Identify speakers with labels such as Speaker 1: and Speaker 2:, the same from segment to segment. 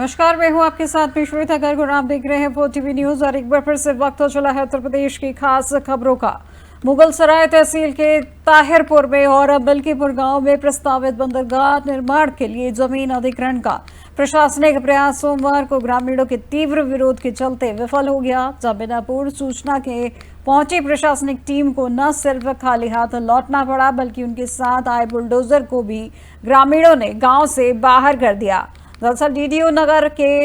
Speaker 1: नमस्कार, मैं हूं आपके साथ में श्वेता गर्ग और आप देख रहे हैं वो टीवी न्यूज। और एक बार फिर से वक्त हो चला है उत्तर प्रदेश की खास खबरों का। मुगलसराय तहसील के ताहिरपुर में और बल्कीपुर गांव में प्रस्तावित बंदरगाह निर्माण के लिए जमीन अधिग्रहण का प्रशासनिक प्रयास सोमवार को ग्रामीणों के तीव्र विरोध के चलते विफल हो गया, जब बिना पूर्व सूचना के पहुंची प्रशासनिक टीम को न सिर्फ खाली हाथ लौटना पड़ा, बल्कि उनके साथ आए बुलडोजर को भी ग्रामीणों ने गांव से बाहर कर दिया। दरअसल डीडीओ नगर के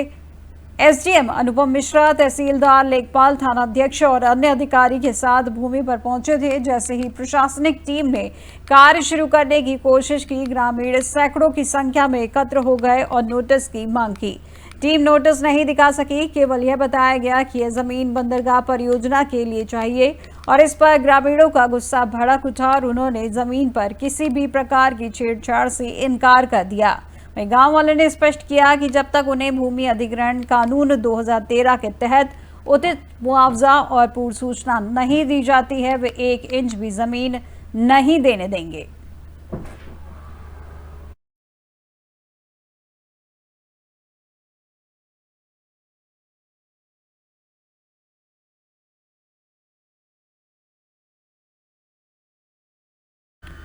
Speaker 1: एसडीएम अनुपम मिश्रा, तहसीलदार लेखपाल, थाना अध्यक्ष और अन्य अधिकारी के साथ भूमि पर पहुंचे थे। जैसे ही प्रशासनिक टीम ने कार्य शुरू करने की कोशिश की, ग्रामीण सैकड़ों की संख्या में एकत्र हो गए और नोटिस की मांग की। टीम नोटिस नहीं दिखा सकी, केवल यह बताया गया कि यह जमीन बंदरगाह परियोजना के लिए चाहिए और इस पर ग्रामीणों का गुस्सा भड़क उठा और उन्होंने जमीन पर किसी भी प्रकार की छेड़छाड़ से इनकार कर दिया। गांव वालों ने स्पष्ट किया कि जब तक उन्हें भूमि अधिग्रहण कानून 2013 के तहत उचित मुआवजा और पूर्व सूचना नहीं दी जाती है, वे 1 इंच भी जमीन नहीं देने देंगे।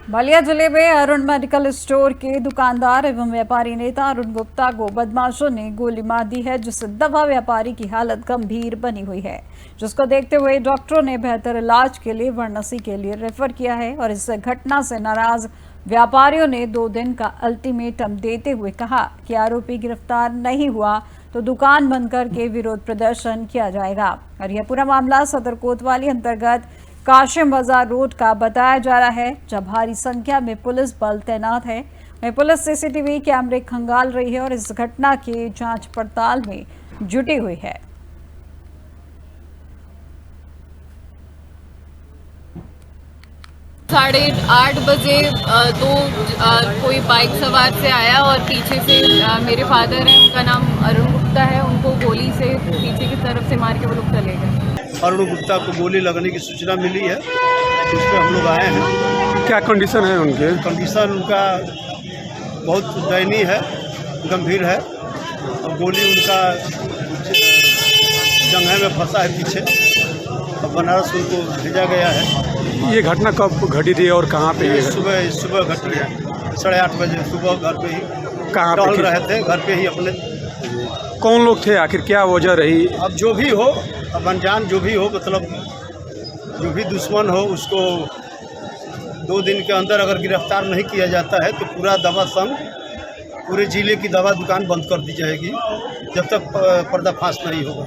Speaker 1: बलिया जिले में अरुण मेडिकल स्टोर के दुकानदार एवं व्यापारी नेता अरुण गुप्ता को बदमाशों ने गोली मार दी है, जिससे दवा व्यापारी की हालत गंभीर बनी हुई है, जिसको देखते हुए डॉक्टरों ने बेहतर इलाज के लिए वाराणसी के लिए रेफर किया है। और इस घटना से नाराज व्यापारियों ने 2 दिन का अल्टीमेटम देते हुए कहा कि आरोपी गिरफ्तार नहीं हुआ तो दुकान बंद करके विरोध प्रदर्शन किया जाएगा। और यह पूरा मामला सदर कोतवाली अंतर्गत काशिम बाजार रोड का बताया जा रहा है, जब भारी संख्या में पुलिस बल तैनात है। वहीं पुलिस सीसीटीवी कैमरे खंगाल रही है और इस घटना की जांच पड़ताल में जुटी हुई है।
Speaker 2: साढ़े 8 बजे कोई बाइक सवार से आया और पीछे से मेरे फादर हैं, उनका नाम अरुण गुप्ता है, उनको गोली से पीछे की तरफ से मार के वो लोग चले गए।
Speaker 3: अरुण गुप्ता को गोली लगने की सूचना मिली है, उस पर हम लोग आए हैं।
Speaker 4: क्या कंडीशन है उनके?
Speaker 3: कंडीशन उनका बहुत दयनीय है, गंभीर है और गोली उनका जंघे में फंसा है पीछे और बनारस उनको भेजा गया है।
Speaker 4: ये घटना कब घटी थी और कहाँ पे?
Speaker 3: सुबह घटी है, 8:30 बजे सुबह घर पे ही
Speaker 4: कहाँ
Speaker 3: टहल रहे थे, घर पे ही अपने।
Speaker 4: कौन लोग थे, आखिर क्या वजह रही?
Speaker 3: अब जो भी हो, अब अनजान जो भी हो, मतलब जो भी दुश्मन हो, उसको 2 दिन के अंदर अगर गिरफ्तार नहीं किया जाता है तो पूरा दवा संघ, पूरे जिले की दवा दुकान बंद कर दी जाएगी जब तक पर्दाफाश नहीं होगा।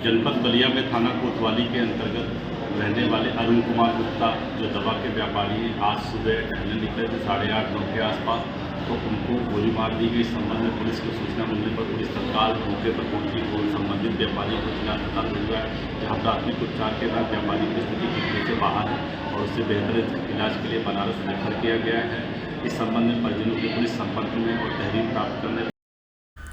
Speaker 5: जनपद बलिया में थाना कोतवाली के अंतर्गत रहने वाले अरुण कुमार गुप्ता, जो दवा के व्यापारी हैं, आज सुबह टहलने निकले थे 8:30-9 के आसपास, तो उनको गोली मार दी गई। इस संबंध में पुलिस को सूचना मिलने पर पुलिस तत्काल मौके पर पहुंची और संबंधित व्यापारी को जिला अस्पताल भिजवाया, जहाँ प्राथमिक उपचार के बाद व्यापारी की स्थिति खतरे से बाहर है और उससे बेहतर इलाज के लिए बनारस रेफर किया गया है। इस संबंध में परिजनों के पुलिस संपर्क में और तहरीर प्राप्त करने।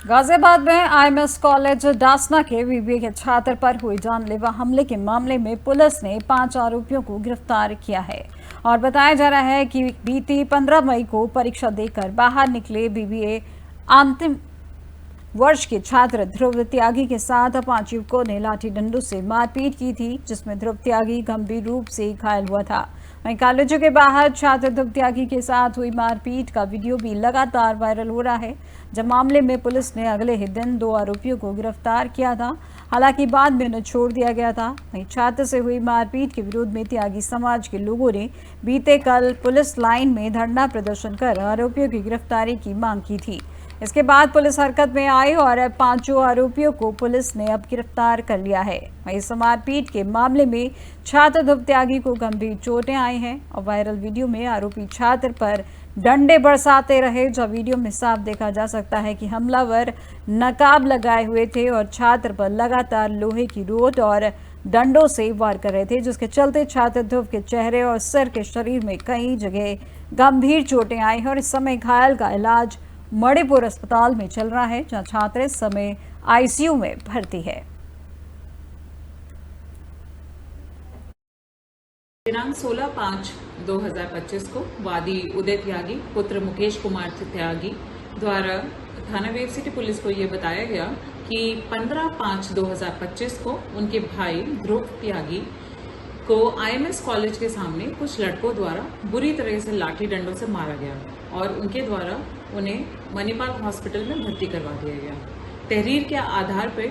Speaker 1: गाजियाबाद में आईएमएस कॉलेज डासना के बीबीए के छात्र पर हुई जानलेवा हमले के मामले में पुलिस ने 5 आरोपियों को गिरफ्तार किया है। और बताया जा रहा है कि बीती 15 मई को परीक्षा देकर बाहर निकले बीबीए अंतिम वर्ष के छात्र ध्रुव त्यागी के साथ 5 युवकों ने लाठी डंडों से मारपीट की थी, जिसमें ध्रुव त्यागी गंभीर रूप से घायल हुआ था। वहीं कॉलेजों के बाहर छात्र ध्रुव त्यागी के साथ हुई मारपीट का वीडियो भी लगातार वायरल हो रहा है, जब मामले में पुलिस ने अगले ही दिन 2 आरोपियों को गिरफ्तार किया था। हालांकि बाद में उन्हें छोड़ दिया गया था। वहीं छात्र से हुई मारपीट के विरोध में त्यागी समाज के लोगों ने बीते कल पुलिस लाइन में धरना प्रदर्शन कर आरोपियों की गिरफ्तारी की मांग की थी। इसके बाद पुलिस हरकत में आई और 5 आरोपियों को पुलिस ने अब गिरफ्तार कर लिया है। इस मारपीट के मामले में छात्र ध्रुव त्यागी को गंभीर चोटें आई हैं और वायरल वीडियो में आरोपी छात्र पर डंडे बरसाते रहे, जब वीडियो में साफ देखा जा सकता है कि हमलावर नकाब लगाए हुए थे और छात्र पर लगातार लोहे की रोड और डंडों से वार कर रहे थे, जिसके चलते छात्र ध्रुव के चेहरे और सिर के शरीर में कई जगह गंभीर चोटें आई हैं और इस समय घायल का इलाज मणिपुर अस्पताल में चल रहा है, जहां छात्र इस समय आईसीयू में भर्ती है।
Speaker 2: दिनांक 16/5/2025 को वादी उदय त्यागी पुत्र मुकेश कुमार त्यागी द्वारा
Speaker 6: थाना वेव सिटी पुलिस को ये बताया गया कि 15/5/2025 को उनके भाई ध्रुव त्यागी को IMS कॉलेज के सामने कुछ लड़कों द्वारा बुरी तरह से लाठी डंडों से मारा गया और उनके द्वारा उन्हें मणिपाल हॉस्पिटल में भर्ती करवा दिया गया। तहरीर के आधार पर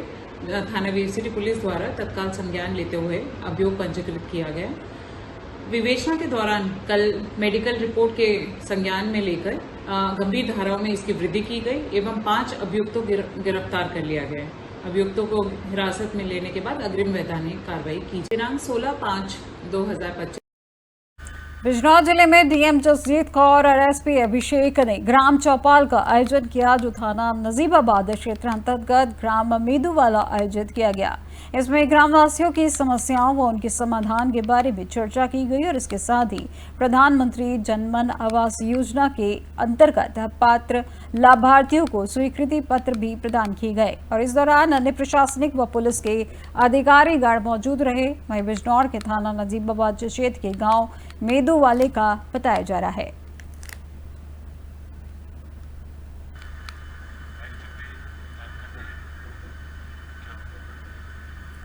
Speaker 6: थाना वेव सिटी पुलिस द्वारा तत्काल संज्ञान लेते हुए अभियोग पंजीकृत किया गया। विवेचना के दौरान कल मेडिकल रिपोर्ट के संज्ञान में लेकर गंभीर धाराओं में इसकी वृद्धि की गई एवं 5 अभियुक्तों को गिरफ्तार कर लिया गया। अभियुक्तों को हिरासत में लेने के बाद अग्रिम वैधानिक कार्रवाई की। दिनांक 16/5/2025
Speaker 1: बिजनौर जिले में डीएम जसजीत कौर और एसपी अभिषेक ने ग्राम चौपाल का आयोजन किया, जो थाना नजीबाबाद क्षेत्र अंतर्गत ग्राम मेदूवाला आयोजित किया गया। इसमें ग्रामवासियों की समस्याओं व उनके समाधान के बारे में चर्चा की गई और इसके साथ ही प्रधानमंत्री जनमन आवास योजना के अंतर्गत पात्र लाभार्थियों को स्वीकृति पत्र भी प्रदान किए गए और इस दौरान अन्य प्रशासनिक व पुलिस के अधिकारीगण मौजूद रहे। वहीं बिजनौर के थाना नजीबाबाद क्षेत्र के गांव मेदूवाले का बताया जा रहा है।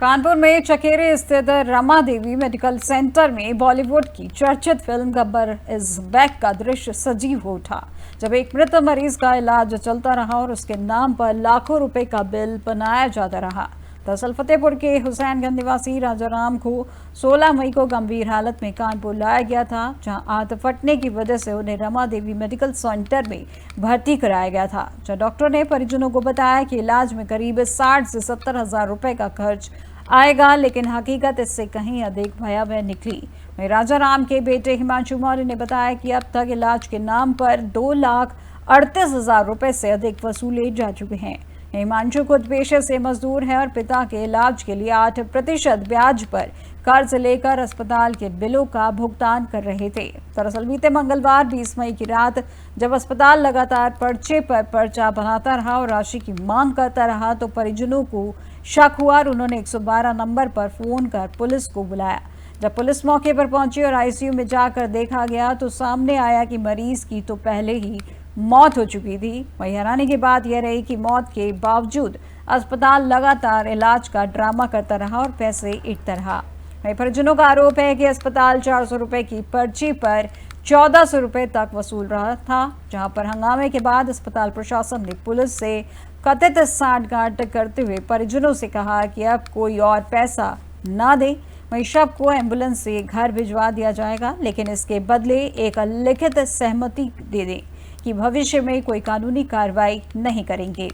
Speaker 1: कानपुर में चकेरे स्थित रमा देवी मेडिकल सेंटर में बॉलीवुड की चर्चित फिल्म गब्बर इज बैक का दृश्य सजीव हो उठा, जब एक मृत मरीज का इलाज चलता रहा और उसके नाम पर लाखों रुपए का बिल बनाया जाता रहा। दरअसल फतेहपुर के हुसैनगंज निवासी राजाराम को 16 मई को गंभीर हालत में कानपुर लाया गया था, जहां आंत फटने की वजह से उन्हें रमा देवी मेडिकल सेंटर में भर्ती कराया गया था, जहां डॉक्टर ने परिजनों को बताया कि इलाज में करीब 60 से 70 हजार रुपए का खर्च आएगा, लेकिन हकीकत इससे कहीं अधिक भयावह निकली। वहीं राजाराम के बेटे हिमांशु मौर्य ने बताया कि अब तक इलाज के नाम पर 2,38,000 रुपए से अधिक वसूले जा चुके हैं। हिमांशु खुद पेशे से मजदूर है और पिता के इलाज के लिए 8% ब्याज पर कर्ज लेकर अस्पताल के बिलों का भुगतान कर रहे थे। दरअसल बीते मंगलवार 20 मई की रात जब अस्पताल लगातार पर्चे पर पर्चा बनाता रहा और राशि की मांग करता रहा, तो परिजनों को शक हुआ और उन्होंने 112 नंबर पर फोन कर पुलिस को बुलाया। जब पुलिस मौके पर पहुंची और आईसीयू में जाकर देखा गया तो सामने आया कि मरीज की तो पहले ही मौत हो चुकी थी। वहीं हैरानी की बात यह रही कि मौत के बावजूद अस्पताल लगातार इलाज का ड्रामा करता रहा और पैसे ईटता रहा। वहीं परिजनों का आरोप है कि अस्पताल 400 रुपए की पर्ची पर 1400 रुपए तक वसूल रहा था, जहां पर हंगामे के बाद अस्पताल प्रशासन ने पुलिस से कथित सांठगांठ करते हुए परिजनों से कहा कि अब कोई और पैसा ना दे, वहीं शव को एम्बुलेंस से घर भिजवा दिया जाएगा, लेकिन इसके बदले एक लिखित सहमति दे दें कि भविष्य में कोई कानूनी कार्रवाई नहीं करेंगे।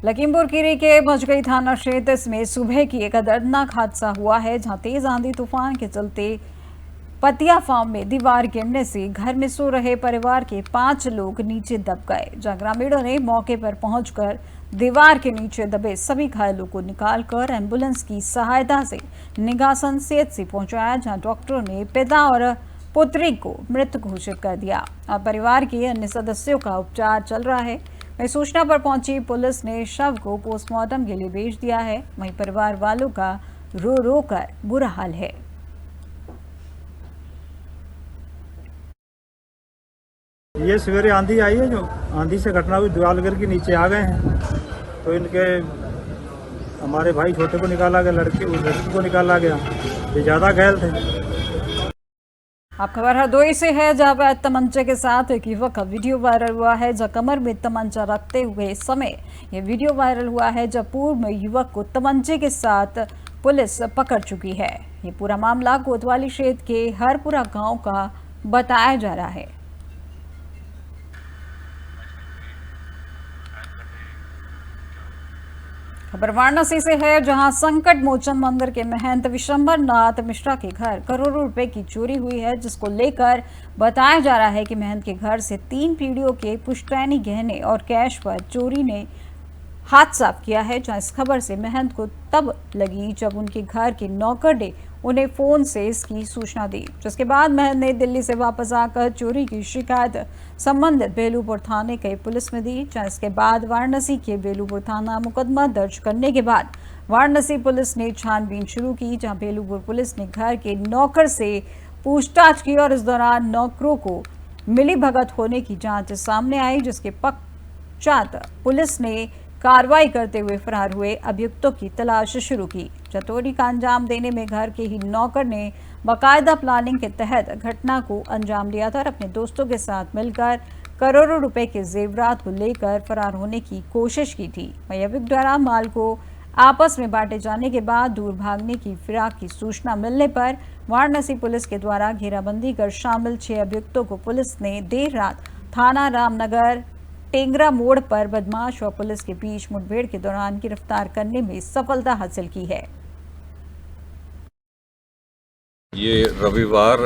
Speaker 1: लखीमपुर खीरी के मजगई थाना क्षेत्र में सुबह की एक दर्दनाक हादसा हुआ है, जहां तेज आंधी तूफान के चलते पतिया फार्म में दीवार गिरने से घर में सो रहे परिवार के 5 लोग नीचे दब गए, जहां ग्रामीणों ने मौके पर पहुंचकर दीवार के नीचे दबे सभी घायलों को निकालकर एम्बुलेंस की सहायता से निगासन सेहत से पहुंचाया, जहां डॉक्टरों ने पिता और पुत्री को मृत घोषित कर दिया। अब परिवार के अन्य सदस्यों का उपचार चल रहा है। वहीं सूचना पर पहुंची पुलिस ने शव को पोस्टमार्टम के लिए भेज दिया है। वहीं परिवार वालों का रो रो कर बुरा हाल है।
Speaker 7: ये सवेरे आंधी आई है, जो आंधी से घटना हुई, दीवार गिर के नीचे आ गए हैं, तो इनके हमारे भाई छोटे को निकाला गया, लड़की को निकाला गया, ये ज़्यादा घायल थे।
Speaker 1: अब खबर हरदोई से है, जहां पर तमंचे के साथ एक युवक का वीडियो वायरल हुआ है, जहां कमर में तमंचा रखते हुए समय ये वीडियो वायरल हुआ है, जब पूर्व में युवक को तमंचे के साथ पुलिस पकड़ चुकी है। ये पूरा मामला कोतवाली क्षेत्र के हरपुरा गांव का बताया जा रहा है। खबर वाराणसी से है, जहां संकट मोचन मंदिर के महंत विशंबर नाथ मिश्रा के घर करोड़ों रुपए की चोरी हुई है, जिसको लेकर बताया जा रहा है कि महंत के घर से 3 पीढ़ियों के पुश्तैनी गहने और कैश पर चोरी ने हाथ साफ किया है। जहां इस खबर से महंत को तब लगी जब उनके घर के नौकर ने उन्हें फोन से इसकी सूचना दी, जिसके बाद महंत ने दिल्ली से वापस आकर चोरी की शिकायत संबंधित बेलूपुर थाने के पुलिस में दी। जहां इसके बाद वाराणसी के बेलूपुर थाना मुकदमा दर्ज करने के बाद वाराणसी पुलिस ने छानबीन शुरू की, जहां बेलूपुर पुलिस ने घर के नौकर से पूछताछ की और इस दौरान नौकरों को मिलीभगत होने की जांच सामने आई, जिसके पश्चात पुलिस ने कार्रवाई करते हुए फरार हुए अभियुक्तों की तलाश शुरू की। चतोरी का अंजाम देने में घर के ही नौकर ने बाकायदा प्लानिंग के तहत घटना को अंजाम दिया था और अपने दोस्तों के साथ मिलकर करोड़ों रुपए के जेवरात को लेकर फरार होने की कोशिश की थी। वहीं अभियुक्त द्वारा माल को आपस में बांटे जाने के बाद दूर भागने की फिराक की सूचना मिलने पर वाराणसी पुलिस के द्वारा घेराबंदी कर शामिल 6 अभियुक्तों को पुलिस ने देर रात थाना रामनगर टेंगरा मोड़ पर बदमाश और पुलिस के बीच मुठभेड़ के दौरान गिरफ्तार करने में सफलता हासिल की है।
Speaker 8: ये रविवार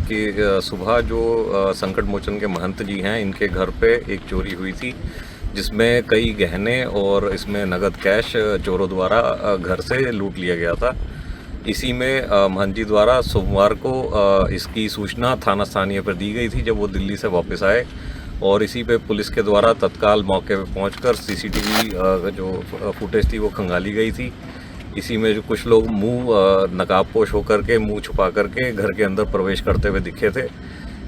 Speaker 8: की सुबह जो संकट मोचन के महंत जी हैं, इनके घर पे एक चोरी हुई थी, जिसमें कई गहने और इसमें नगद कैश चोरों द्वारा घर से लूट लिया गया था। इसी में महंत जी द्वारा सोमवार को इसकी सूचना थाना स्थानीय पर दी गई थी जब वो दिल्ली से वापस आए, और इसी पे पुलिस के द्वारा तत्काल मौके पे पहुंचकर सीसीटीवी जो फुटेज थी वो खंगाली गई थी। इसी में जो कुछ लोग मुंह नकाबपोश होकर के, मुंह छुपा करके घर के अंदर प्रवेश करते हुए दिखे थे।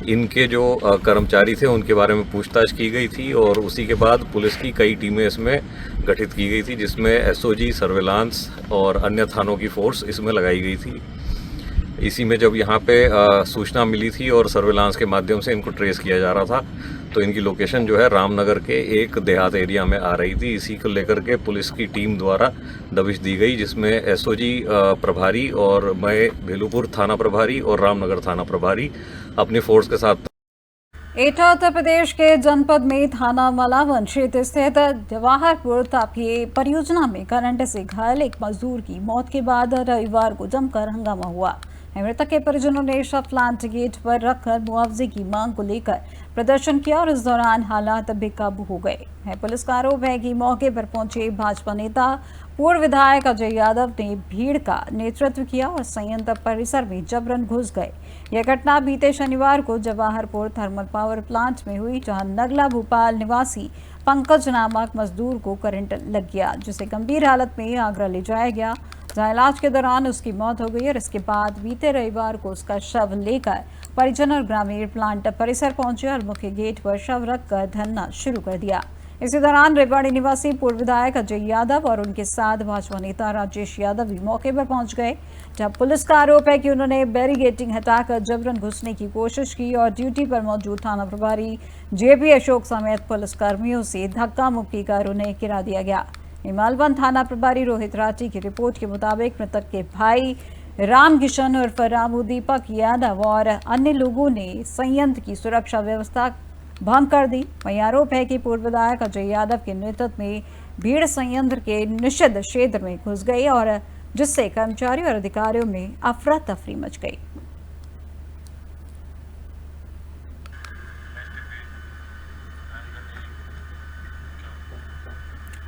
Speaker 8: इनके जो कर्मचारी थे उनके बारे में पूछताछ की गई थी और उसी के बाद पुलिस की कई टीमें इसमें गठित की गई थी, जिसमें एसओजी, सर्विलांस और अन्य थानों की फोर्स इसमें लगाई गई थी। इसी में जब यहाँ पे सूचना मिली थी और सर्विलांस के माध्यम से इनको ट्रेस किया जा रहा था, तो इनकी लोकेशन जो है रामनगर के एक देहात एरिया में आ रही थी। इसी को लेकर के पुलिस की टीम द्वारा दबिश दी गई, जिसमें एसओजी प्रभारी और मैं बेलूपुर थाना प्रभारी और रामनगर थाना प्रभारी अपनी फोर्स के साथ।
Speaker 1: एटा उत्तर प्रदेश के जनपद में थाना मलावन क्षेत्र स्थित जवाहरपुर तापीय परियोजना में करंट से घायल एक मजदूर की मौत के बाद रविवार को जमकर हंगामा हुआ। मृतक के परिजनों ने शव प्लांट गेट पर रखकर मुआवजे की मांग को लेकर प्रदर्शन किया और इस दौरान हालात बेकाबू हो गए। पुलिस का आरोप है कि मौके पर पहुंचे भाजपा नेता पूर्व विधायक अजय यादव ने भीड़ का नेतृत्व किया और संयंत्र परिसर में जबरन घुस गए। यह घटना बीते शनिवार को जवाहरपुर थर्मल पावर प्लांट में हुई, जहां नगला भोपाल निवासी पंकज नामक मजदूर को करंट लग गया, जिसे गंभीर हालत में आगरा ले जाया गया, जहां इलाज के दौरान उसकी मौत हो गई और इसके बाद बीते रविवार को उसका शव लेकर परिजन और ग्रामीण प्लांट परिसर पहुंचे और मुख्य गेट पर शव रखकर धरना शुरू कर दिया। इसी दौरान रेवाड़ी निवासी पूर्व विधायक अजय यादव और उनके साथ भाजपा नेता राजेश यादव भी मौके पर पहुंच गए, जहां पुलिस का आरोप है कि उन्होंने बैरिकेडिंग हटाकर जबरन घुसने की कोशिश की और ड्यूटी पर मौजूद थाना प्रभारी जेपी अशोक समेत पुलिसकर्मियों से धक्का मुक्की कर उन्हें गिरा दिया गया। मालवन थाना प्रभारी रोहित राठी की रिपोर्ट के मुताबिक मृतक के भाई राम किशन उर्फ रामू दीपक यादव और अन्य लोगों ने संयंत्र की सुरक्षा व्यवस्था भंग कर दी। वहीं आरोप है कि पूर्व विधायक अजय यादव के नेतृत्व में भीड़ संयंत्र के निषिद्ध क्षेत्र में घुस गई और जिससे कर्मचारियों और अधिकारियों में अफरा तफरी मच गई।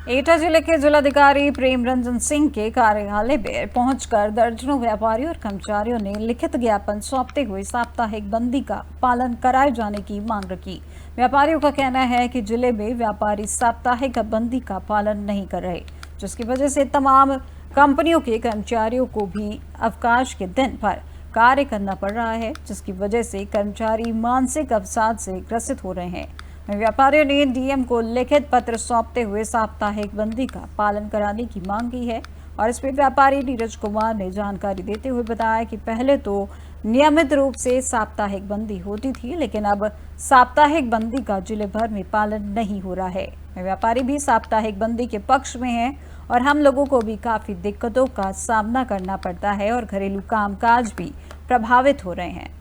Speaker 1: एटा जिले के जिलाधिकारी प्रेम रंजन सिंह के कार्यालय में पहुंचकर दर्जनों व्यापारियों और कर्मचारियों ने लिखित ज्ञापन सौंपते हुए साप्ताहिक बंदी का पालन कराए जाने की मांग रखी। व्यापारियों का कहना है कि जिले में व्यापारी साप्ताहिक बंदी का पालन नहीं कर रहे, जिसकी वजह से तमाम कंपनियों के कर्मचारियों को भी अवकाश के दिन पर कार्य करना पड़ रहा है, जिसकी वजह से कर्मचारी मानसिक अवसाद से ग्रसित हो रहे हैं। व्यापारियों ने डीएम को लिखित पत्र सौंपते हुए साप्ताहिक बंदी का पालन कराने की मांग की है और इस पर व्यापारी नीरज कुमार ने जानकारी देते हुए बताया कि पहले तो नियमित रूप से साप्ताहिक बंदी होती थी, लेकिन अब साप्ताहिक बंदी का जिले भर में पालन नहीं हो रहा है। व्यापारी भी साप्ताहिक बंदी के पक्ष में हैं और हम लोगों को भी काफी दिक्कतों का सामना करना पड़ता है और घरेलू कामकाज भी प्रभावित हो रहे हैं।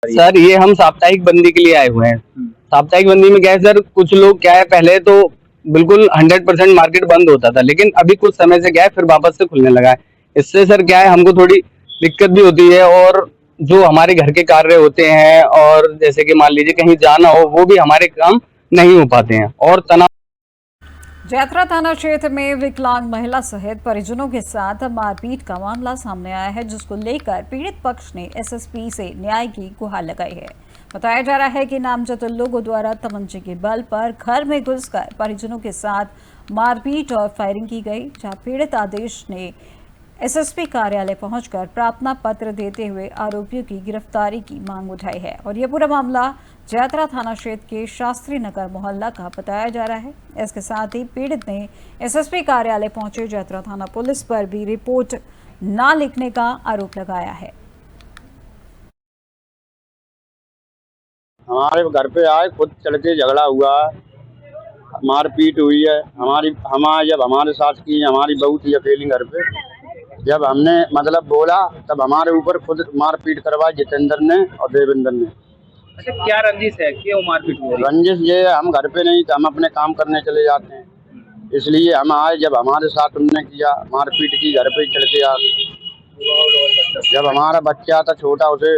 Speaker 9: सर ये हम साप्ताहिक बंदी के लिए आए हुए हैं। साप्ताहिक बंदी में क्या है सर, कुछ लोग क्या है, पहले तो बिल्कुल 100% मार्केट बंद होता था, लेकिन अभी कुछ समय से क्या है फिर वापस से खुलने लगा है। इससे सर क्या है, हमको थोड़ी दिक्कत भी होती है और जो हमारे घर के कार्य होते हैं और जैसे कि मान लीजिए कहीं जाना हो, वो भी हमारे काम नहीं हो पाते हैं और तनाव।
Speaker 1: जैतरा थाना क्षेत्र में विकलांग महिला सहित परिजनों के साथ मारपीट का मामला सामने आया है, जिसको लेकर पीड़ित पक्ष ने एसएसपी से न्याय की गुहार लगाई है। बताया जा रहा है कि नामजद लोगों द्वारा तमंचे के बल पर घर में घुसकर परिजनों के साथ मारपीट और फायरिंग की गई, जहां पीड़ित आदेश ने एसएसपी कार्यालय पहुंचकर प्रार्थना पत्र देते हुए आरोपियों की गिरफ्तारी की मांग उठाई है। और यह पूरा मामला जैतरा थाना क्षेत्र के शास्त्री नगर मोहल्ला का बताया जा रहा है। इसके साथ ही पीड़ित ने एसएसपी कार्यालय पहुंचे जैतरा थाना पुलिस पर भी रिपोर्ट न लिखने का आरोप लगाया है।
Speaker 10: हमारे घर पे आए, खुद चढ़ के झगड़ा हुआ, मारपीट हुई है। जब हमारे साथ की, हमारी बहू थी अकेली घर पे, जब हमने मतलब बोला तब हमारे ऊपर खुद मारपीट करवाई जितेंद्र ने और देवेंद्र ने।
Speaker 11: अच्छा, क्या रंजिश है, क्यों मारपीट हुई?
Speaker 10: रंजिश ये हम घर पे नहीं थे, हम अपने काम करने चले जाते हैं, इसलिए हम आए। जब हमारे साथ उन्होंने किया, मारपीट की, घर पे चढ़ के आ। जब हमारा बच्चा था छोटा, उसे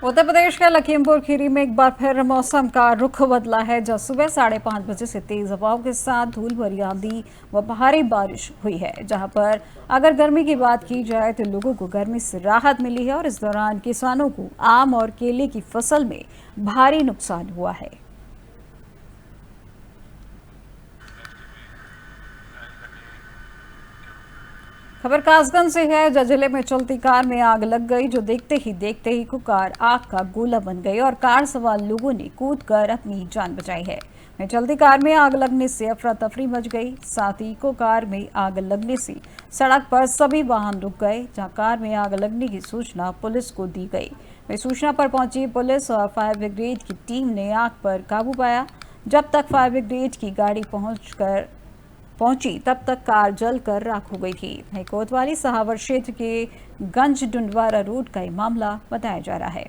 Speaker 1: उत्तर प्रदेश के लखीमपुर खीरी में एक बार फिर मौसम का रुख बदला है, जहां सुबह 5:30 बजे से तेज हवाओं के साथ धूल भरी आंधी व भारी बारिश हुई है। जहां पर अगर गर्मी की बात की जाए तो लोगों को गर्मी से राहत मिली है और इस दौरान किसानों को आम और केले की फसल में भारी नुकसान हुआ है। खबर कासगंज से है, जहां जिले में चलती कार में आग लग गई, जो देखते ही कार आग का गोला बन गई और कार सवार लोगों ने कूदकर अपनी जान बचाई है। चलती कार में आग लगने से अफरा तफरी मच गई। साथ ही इको कार में आग लगने से सड़क पर सभी वाहन रुक गए, जहां कार में आग लगने की सूचना पुलिस को दी गई। सूचना पर पहुंची पुलिस और फायर ब्रिगेड की टीम ने आग पर काबू पाया। जब तक फायर ब्रिगेड की गाड़ी पहुंची तब तक कार जलकर राख हो गई थी। कोतवाली सहावर क्षेत्र के गंज डुंडवारा रोड का ये मामला बताया जा रहा है।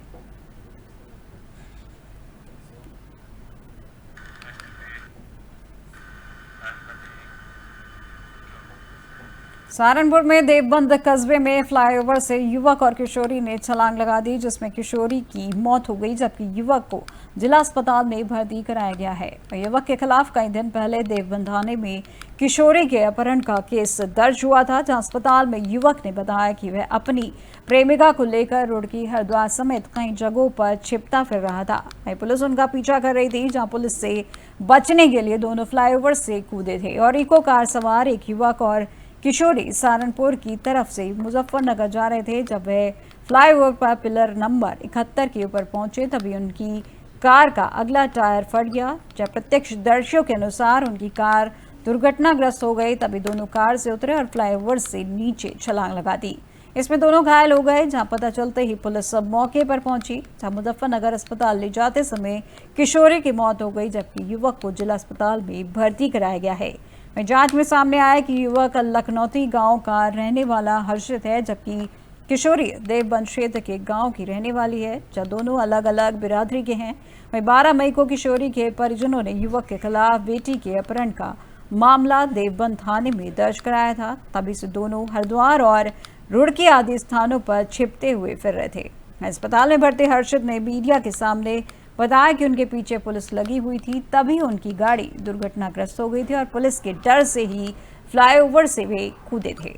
Speaker 1: सहारनपुर में देवबंद कस्बे में फ्लाईओवर से युवक और किशोरी ने छलांग लगा दी, जिसमें किशोरी की मौत हो गई, जबकि युवक को जिला अस्पताल में भर्ती कराया गया है। युवक के खिलाफ कई दिन पहले देवबंद थाने में किशोरी के अपहरण का केस दर्ज हुआ था, जहां अस्पताल में युवक ने बताया कि वह अपनी प्रेमिका को लेकर रुड़की, हरिद्वार समेत कई जगहों पर छिपता फिर रहा था। पुलिस उनका पीछा कर रही थी, जहां पुलिस से बचने के लिए दोनों फ्लाईओवर से कूदे थे और इको कार सवार एक युवक और किशोरी सहारनपुर की तरफ से मुजफ्फरनगर जा रहे थे। जब वे फ्लाईओवर पर पिलर नंबर 71 के ऊपर पहुंचे, तभी उनकी कार का अगला टायर फट गया। जब प्रत्यक्षदर्शियों के अनुसार उनकी कार दुर्घटनाग्रस्त हो गई, तभी दोनों कार से उतरे और फ्लाईओवर से नीचे छलांग लगा दी। इसमें दोनों घायल हो गए, जहां पता चलते ही पुलिस सब मौके पर पहुंची, जहां मुजफ्फरनगर अस्पताल ले जाते समय किशोरी की मौत हो गई, जबकि युवक को जिला अस्पताल में भर्ती कराया गया है। जांच में सामने आया कि युवक लखनौती गांव का रहने वाला हर्षित है, जबकि किशोरी देवबंद क्षेत्र के गांव की रहने वाली है, जहां दोनों अलग अलग बिरादरी के हैं। 12 मई को किशोरी के परिजनों ने युवक के खिलाफ बेटी के अपहरण का मामला देवबंद थाने में दर्ज कराया था। तभी से दोनों हरिद्वार और रुड़की आदि स्थानों पर छिपते हुए फिर रहे थे। अस्पताल में भर्ती हर्षित ने मीडिया के सामने बताया कि उनके पीछे पुलिस लगी हुई थी, तभी उनकी गाड़ी दुर्घटनाग्रस्त हो गई थी और पुलिस के डर से ही फ्लाईओवर से वे कूदे थे।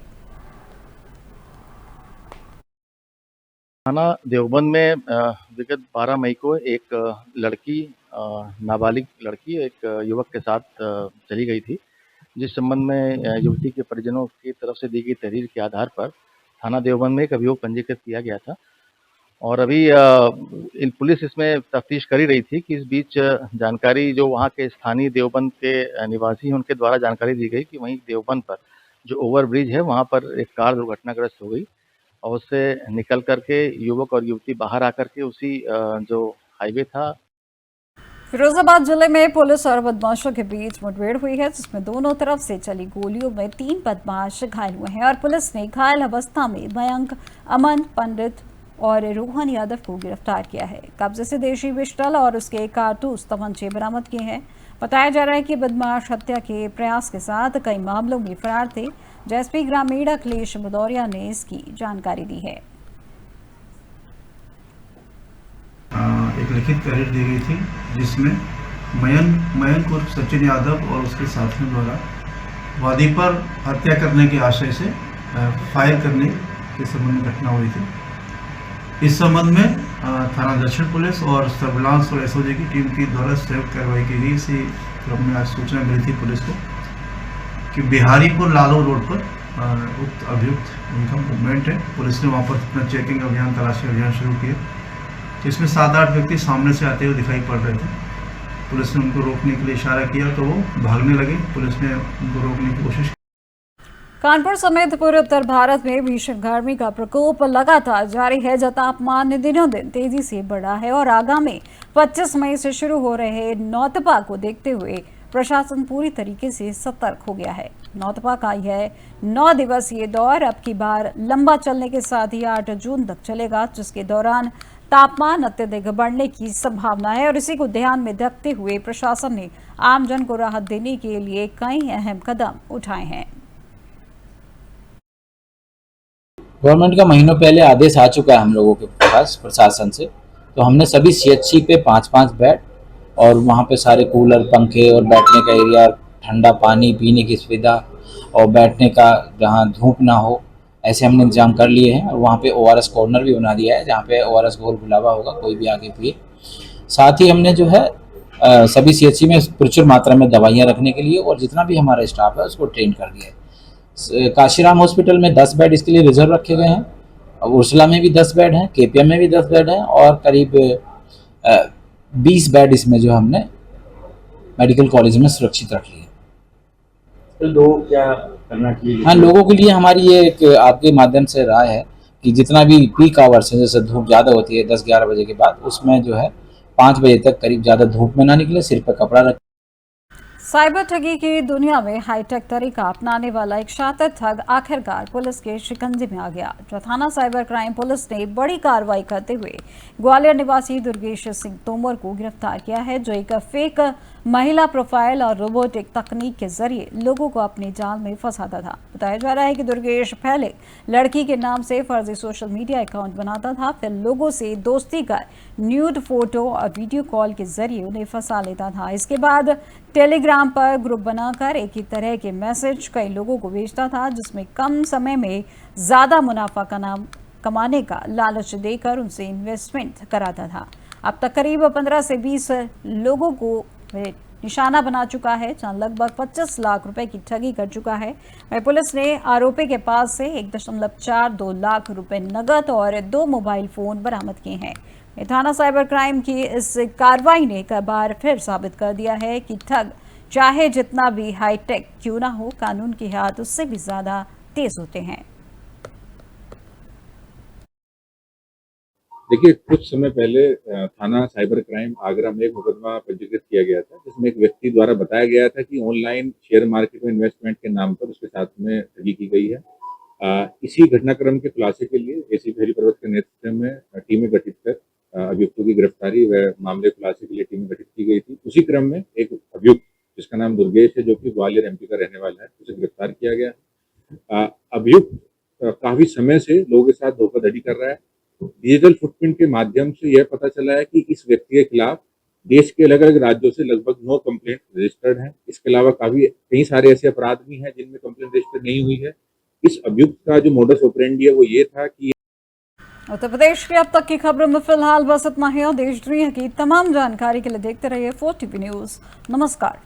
Speaker 12: थाना देवबंद में विगत 12 मई को एक लड़की, नाबालिग लड़की एक युवक के साथ चली गई थी, जिस संबंध में युवती के परिजनों की तरफ से दी गई तहरीर के आधार पर थाना देवबंद में एक अभियोग पंजीकृत किया गया था। और अभी पुलिस इसमें तफ्तीश कर ही रही थी कि इस बीच जानकारी जो वहाँ के स्थानीय देवबंद के निवासी हैं उनके द्वारा जानकारी दी गई कि वहीं देवबंद पर जो ओवरब्रिज है वहाँ पर एक कार दुर्घटनाग्रस्त हो गई और उससे निकल करके युवक और युवती बाहर आकर के उसी जो हाईवे था।
Speaker 1: फिरोजाबाद जिले में पुलिस और बदमाशों के बीच मुठभेड़ हुई है, जिसमें दोनों तरफ से चली गोलियों में 3 बदमाश घायल हुए हैं और पुलिस ने घायल अवस्था में मयंक, अमन, पंडित और रोहन यादव को गिरफ्तार किया है। कब्जे से देशी पिस्टल और उसके कारतूस तमंचे बरामद किए हैं। बताया जा रहा है कि बदमाश हत्या के प्रयास के साथ कई मामलों में फरार थे। एसपी ग्रामीण अखिलेश भदौरिया ने इसकी जानकारी दी है।
Speaker 13: एक लिखित तहरीर दी गई थी, जिसमें मयंक उर्फ सचिन यादव और उसके साथियों द्वारा वादी पर हत्या करने के आशय से फायर करने के संबंध में घटना हुई थी। इस संबंध में थाना दक्षिण पुलिस और सर्विलांस और एसओजी की टीम की द्वारा संयुक्त कार्रवाई की गई। इसी क्रम में आज सूचना मिली थी पुलिस को कि बिहारीपुर लालो रोड पर उक्त अभियुक्त उनका मूवमेंट है। पुलिस ने वहाँ पर अपना चेकिंग अभियान, तलाशी अभियान शुरू किया। इसमें 7-8 व्यक्ति सामने से आते हुए दिखाई पड़ रहे थे। पुलिस ने उनको रोकने के लिए इशारा किया तो वो भागने लगे। पुलिस ने उनको रोकने की कोशिश की।
Speaker 1: कानपुर समेत पूरे उत्तर भारत में भीषण गर्मी का प्रकोप लगातार जारी है, जहां तापमान दिनों दिन तेजी से बढ़ा है और आगामी 25 मई से शुरू हो रहे नौतपा को देखते हुए प्रशासन पूरी तरीके से सतर्क हो गया है। नौतपा का यह 9 दिवसीय दौर अब की बार लंबा चलने के साथ ही 8 जून तक चलेगा, जिसके दौरान तापमान अत्यधिक बढ़ने की संभावना है और इसी को ध्यान में रखते हुए प्रशासन ने आमजन को राहत देने के लिए कई अहम कदम उठाए हैं।
Speaker 14: गवर्नमेंट का महीनों पहले आदेश आ चुका है हम लोगों के पास प्रशासन से, तो हमने सभी सीएचसी पे 5-5 बेड और वहाँ पे सारे कूलर, पंखे और बैठने का एरिया, ठंडा पानी पीने की सुविधा और बैठने का जहाँ धूप ना हो, ऐसे हमने इंतजाम कर लिए हैं। और वहाँ पे ORS कॉर्नर भी बना दिया है, जहाँ पे ORS घोल गुलाबा होगा, कोई भी आके पिए। साथ ही हमने जो है सभी सीएचसी में प्रचुर मात्रा में दवाइयाँ रखने के लिए और जितना भी हमारा स्टाफ है उसको ट्रेन कर दिया है। काशीराम हॉस्पिटल में 10 बेड इसके लिए रिजर्व रखे गए हैं। उर्सला में भी 10 बेड हैं, KPM में भी 10 बेड हैं और करीब 20 बेड इसमें जो हमने मेडिकल कॉलेज में सुरक्षित रख लिए।
Speaker 15: तो लोग क्या करना चाहिए?
Speaker 14: हाँ, लोगों के लिए हमारी ये एक आपके माध्यम से राय है कि जितना भी पीक आवर्स है, जैसे धूप ज़्यादा होती है 10-11 बजे के बाद, उसमें जो है 5 बजे तक करीब ज़्यादा धूप में ना निकले, सिर पर कपड़ा रखें।
Speaker 1: साइबर ठगी की दुनिया में हाईटेक तरीका अपनाने वाला एक शातिर ठग आखिरकार पुलिस के शिकंजे में आ गया। थाना साइबर क्राइम पुलिस ने बड़ी कार्रवाई करते हुए ग्वालियर निवासी दुर्गेश सिंह तोमर को गिरफ्तार किया है, जो एक फेक महिला प्रोफाइल और रोबोटिक तकनीक के जरिए लोगों को अपने जाल में फंसाता था। बताया जा रहा है कि दुर्गेश पहले लड़की के नाम से फर्जी सोशल मीडिया अकाउंट बनाता था, फिर लोगों से दोस्ती कर न्यूड फोटो और वीडियो कॉल के जरिए उन्हें फंसा लेता था। इसके बाद टेलीग्राम पर ग्रुप बनाकर एक ही तरह के मैसेज कई लोगों को भेजता था, जिसमें कम समय में ज्यादा मुनाफा कमाने का लालच देकर उनसे इन्वेस्टमेंट कराता था। अब तक करीब 15 से 20 लोगों को निशाना बना चुका है, जहां लगभग 25 लाख रुपए की ठगी कर चुका है। पुलिस ने आरोपी के पास से 1.42 लाख रुपए नगद और 2 मोबाइल फोन बरामद किए हैं। थाना साइबर क्राइम की इस कार्रवाई ने एक बार फिर साबित कर दिया है कि ठग चाहे जितना भी हाईटेक क्यों ना हो, कानून के हाथ उससे भी ज्यादा तेज होते हैं।
Speaker 16: देखिए, कुछ समय पहले थाना साइबर क्राइम आगरा में एक मुकदमा पंजीकृत किया गया था, जिसमें एक व्यक्ति द्वारा बताया गया था कि ऑनलाइन शेयर मार्केट में इन्वेस्टमेंट के नाम पर उसके साथ में ठगी की गई है। इसी घटनाक्रम के खुलासे के लिए एसीपी हरिपर्वत के नेतृत्व में टीमें गठित कर अभियुक्तों की गिरफ्तारी व मामले खुलासे के लिए टीमें गठित की गई थी। उसी क्रम में एक अभियुक्त जिसका नाम दुर्गेश है, जो कि ग्वालियर MP का रहने वाला है, उसे गिरफ्तार किया गया। अभियुक्त काफी समय से लोगों के साथ धोखाधड़ी कर रहा है। डिजिटल फुटप्रिंट के माध्यम से यह पता चला है कि इस व्यक्ति के खिलाफ देश के अलग अलग राज्यों से लगभग 9 कंप्लेंट रजिस्टर्ड हैं। इसके अलावा कई सारे ऐसे अपराध भी हैं जिनमें कंप्लेंट रजिस्टर नहीं हुई है। इस अभियुक्त का जो मोडस ऑपरेंडी है वो ये था कि
Speaker 1: उत्तर प्रदेश की अब तक की खबरों में फिलहाल बस इतना ही। देश दुनिया की तमाम जानकारी के लिए देखते रहिए 4TV न्यूज़। नमस्कार।